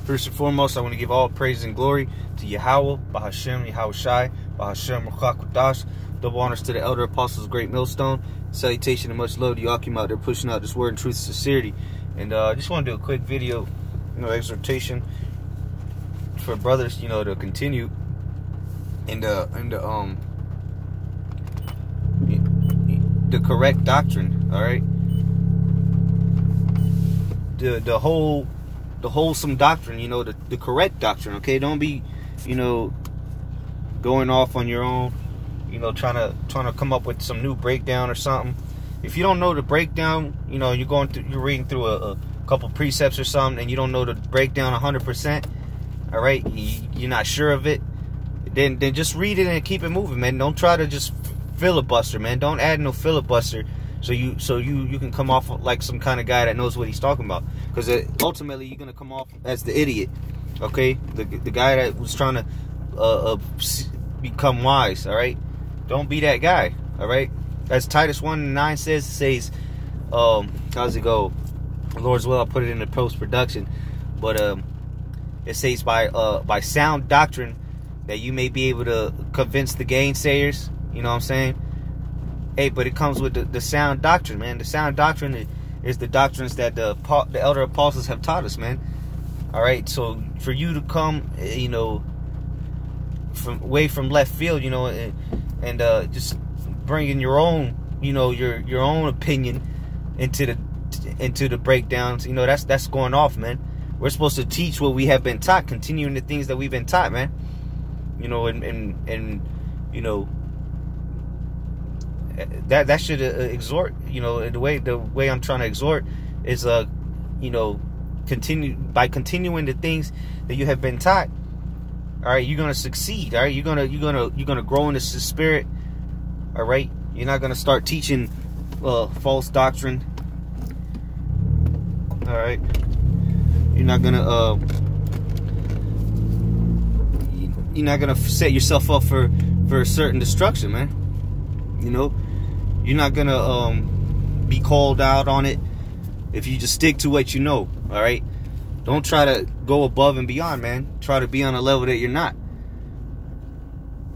First and foremost, I want to give all praise and glory to Yahweh, Bahashem, Yahweh Shai, Bahashem, Ruchak Kodash. Double honors to the elder apostles, Great Millstone. Salutation and much love to Yakim out there pushing out this word in truth and sincerity. And I just want to do a quick video, exhortation for brothers, to continue in the correct doctrine. All right, the wholesome doctrine, the correct doctrine. Okay, don't be, going off on your own, trying to come up with some new breakdown or something. If you don't know the breakdown, you're reading through a couple precepts or something, and you don't know the breakdown 100%. All right, you're not sure of it. Then just read it and keep it moving, man. Don't try to just filibuster, man. Don't add no filibuster so you can come off like some kind of guy that knows what he's talking about. Because ultimately you're gonna come off as the idiot, okay? The guy that was trying to become wise. All right, don't be that guy. All right, as Titus 1:9 says, how's it go? Lord's will, I'll put it in the post-production, but it says by sound doctrine that you may be able to convince the gainsayers. You know what I'm saying? Hey, but it comes with the sound doctrine, man. The sound doctrine is the doctrines that the elder apostles have taught us, man. All right, so for you to come, from left field, and just bringing your own, your own opinion into the breakdowns, that's going off, man. We're supposed to teach what we have been taught, continuing the things that we've been taught, man. That should exhort, the way I'm trying to exhort is continuing the things that you have been taught. All right, you're gonna succeed. All right, you're gonna grow in the spirit. All right, you're not gonna start teaching false doctrine. All right, you're not gonna set yourself up for a certain destruction, man. You're not gonna be called out on it if you just stick to what you know. All right, don't try to go above and beyond, man. Try to be on a level that you're not,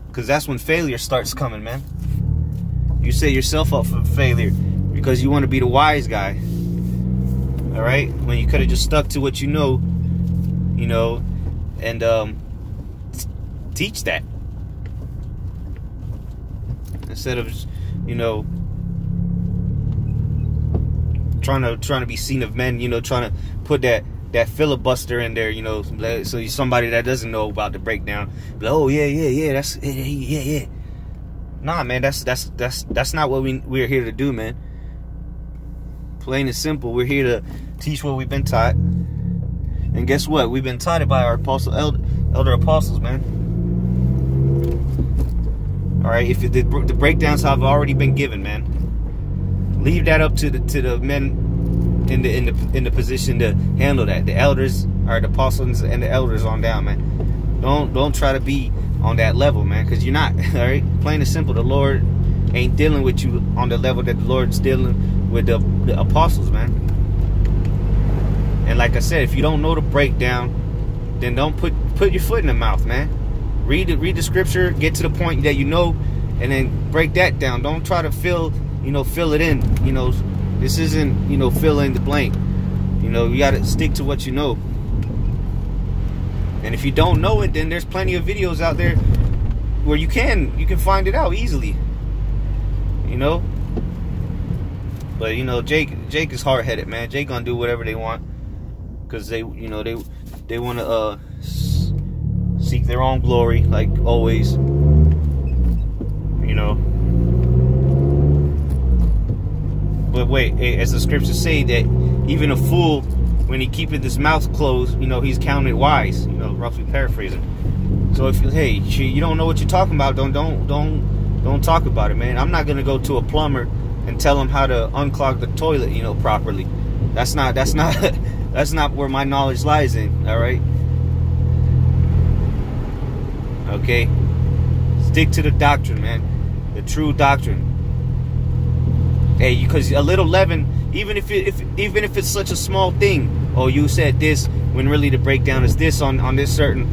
because that's when failure starts coming, man. You set yourself up for failure because you want to be the wise guy. All right, when you could have just stuck to what you know, and teach that instead of trying to be seen of men, trying to put that filibuster in there, so you're somebody that doesn't know about the breakdown. But, oh yeah, that's yeah. Nah, man, that's not what we're here to do, man. Plain and simple, we're here to teach what we've been taught. And guess what? We've been taught it by our elder apostles, man. All right, if the breakdowns have already been given, man, leave that up to the men in the position to handle that. The elders, or the apostles and the elders on down, man. Don't try to be on that level, man, because you're not. All right, plain and simple. The Lord ain't dealing with you on the level that the Lord's dealing with the apostles, man. And like I said, if you don't know the breakdown, then don't put your foot in the mouth, man. Read the scripture, get to the point that and then break that down. Don't try to fill it in. This isn't, fill in the blank. You got to stick to what you know. And if you don't know it, then there's plenty of videos out there where you can find it out easily. But Jake is hard-headed, man. Jake gonna do whatever they want, because they want to seek their own glory, like always. But wait, as the scriptures say, that even a fool, when he keepeth his mouth closed, he's counted wise. Roughly paraphrasing. So if you don't know what you're talking about, don't talk about it, man. I'm not gonna go to a plumber and tell him how to unclog the toilet, properly. That's not where my knowledge lies in. All right. Okay. Stick to the doctrine, man. The true doctrine. Hey, because a little leaven, even if it's such a small thing. Oh, you said this when really the breakdown is this on this certain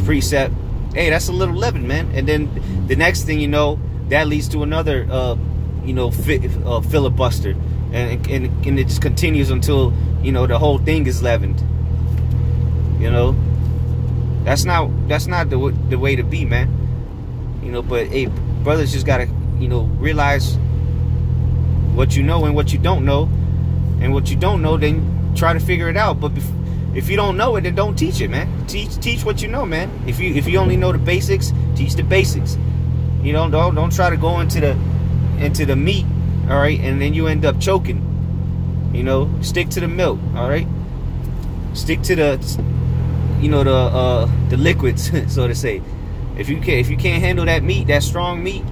precept. Hey, that's a little leaven, man. And then the next thing you know, that leads to another filibuster, and it just continues until, you know, the whole thing is leavened. You know, that's not the way to be, man. You know, but hey, brothers just gotta, you know, realize what you know and what you don't know, and what you don't know, then try to figure it out. But if you don't know it, then don't teach it, man. Teach what you know, man. If you only know the basics, teach the basics. You know, don't try to go into the meat, all right, and then you end up choking. You know, stick to the milk, all right. Stick to the, you know, the liquids, so to say. If you can't handle that meat, that strong meat,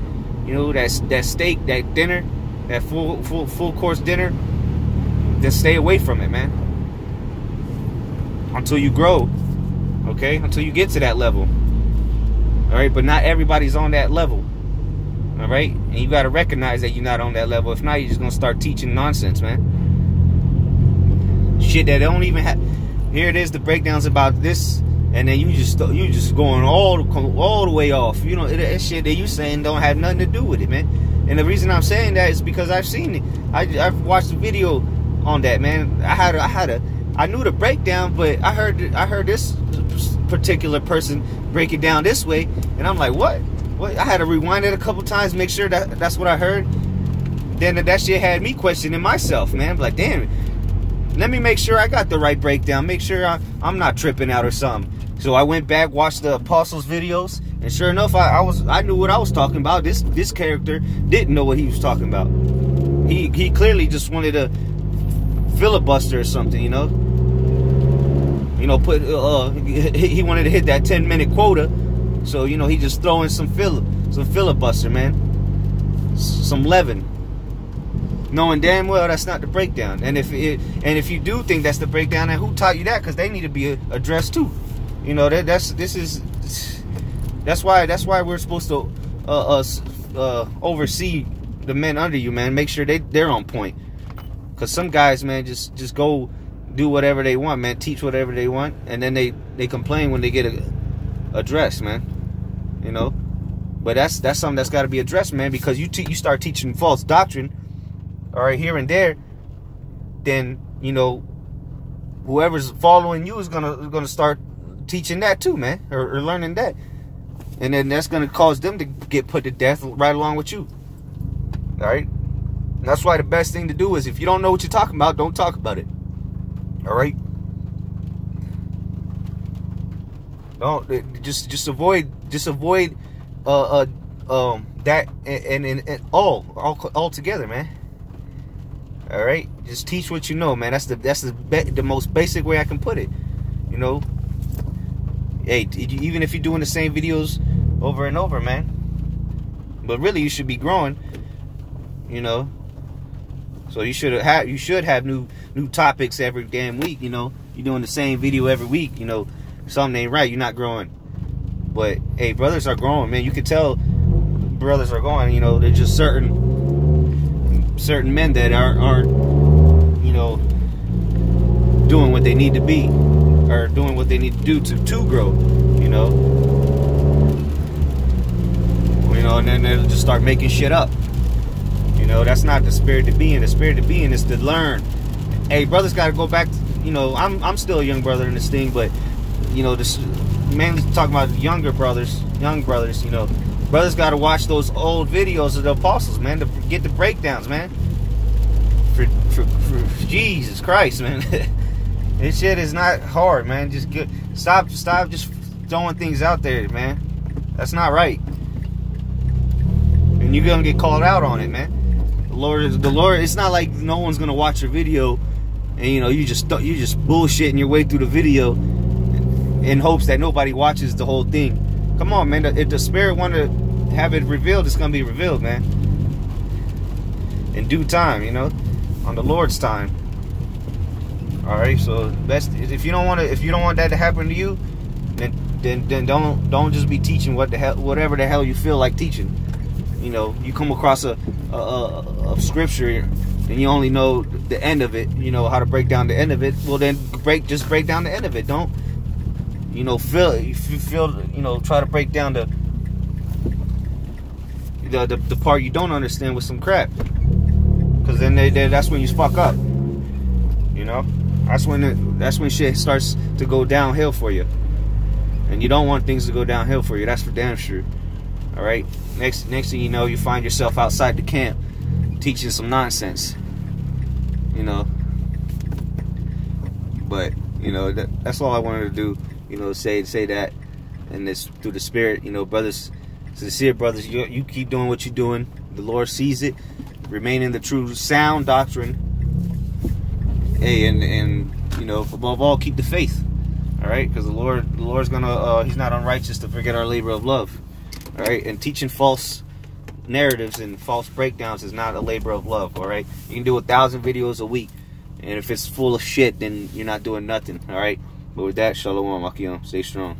you know, that steak, that dinner, that full course dinner, then stay away from it, man. Until you grow, okay? Until you get to that level, all right? But not everybody's on that level, all right? And you got to recognize that you're not on that level. If not, you're just gonna start teaching nonsense, man. Shit that don't even have. Here it is, the breakdowns about this, and then you just going all the way off. You know, that shit that you saying don't have nothing to do with it, man. And the reason I'm saying that is because I've seen it. I've watched a video on that, man. I knew the breakdown, but I heard this particular person break it down this way, and I'm like, what? I had to rewind it a couple times, make sure that's what I heard. Then that shit had me questioning myself, man. I'm like, damn, let me make sure I got the right breakdown, make sure I'm not tripping out or something. So I went back, watched the apostles' videos, and sure enough, I knew what I was talking about. This character didn't know what he was talking about. He clearly just wanted to filibuster or something, you know. You know, he wanted to hit that 10-minute quota, so you know he just throwing some filibuster, man, some leaven, knowing damn well that's not the breakdown. And if you do think that's the breakdown, then who taught you that? Because they need to be addressed too. You know, that's why we're supposed to oversee the men under you, man. Make sure they're on point. Because some guys, man, just go do whatever they want, man. Teach whatever they want, and then they complain when they get addressed, man. You know, but that's something that's got to be addressed, man. Because you start teaching false doctrine, all right, here and there, then you know whoever's following you is gonna start teaching that too, man, or learning that, and then that's gonna cause them to get put to death right along with you. All right. That's why the best thing to do is, if you don't know what you're talking about, don't talk about it. All right. Don't just avoid that and all together, man. All right. Just teach what you know, man. That's the most basic way I can put it. You know. Hey, even if you're doing the same videos over and over, man. But really, you should be growing. You know. So you should have new topics every damn week. You know, you're doing the same video every week. You know, something ain't right. You're not growing. But hey, brothers are growing, man. You can tell brothers are growing. You know, there's just certain men that aren't you know, doing what they need to be, or doing what they need to do to grow. You know, and then they'll just start making shit up. You know, that's not the spirit to be in. The spirit to be in is to learn. Hey, brothers got to go back to, you know, I'm still a young brother in this thing, but, you know, this mainly talking about young brothers, you know. Brothers got to watch those old videos of the apostles, man, to get the breakdowns, man. For Jesus Christ, man. This shit is not hard, man. Just stop just throwing things out there, man. That's not right. And you're going to get called out on it, man. The Lord, it's not like no one's gonna watch your video, and you know you just bullshitting your way through the video in hopes that nobody watches the whole thing. Come on, man. If the Spirit want to have it revealed, it's gonna be revealed, man. In due time, you know, on the Lord's time. All right. So best if you don't want that to happen to you, then don't just be teaching whatever the hell you feel like teaching. You know, you come across a scripture and you only know the end of it, you know how to break down the end of it, well then just break down the end of it. Don't, you know, try to break down the part you don't understand with some crap, because then that's when you fuck up. You know, that's when shit starts to go downhill for you, and you don't want things to go downhill for you. That's for damn sure. All right. Next thing you know, you find yourself outside the camp teaching some nonsense. You know. But you know, that's all I wanted to do. You know, say that, and this through the Spirit. You know, brothers, sincere brothers, you keep doing what you're doing. The Lord sees it. Remain in the true sound doctrine. Hey, and you know, above all, keep the faith. All right, because the Lord's gonna He's not unrighteous to forget our labor of love. All right, and teaching false narratives and false breakdowns is not a labor of love. All right, you can do 1,000 videos a week, and if it's full of shit, then you're not doing nothing. All right, but with that, shalom, Akim, stay strong.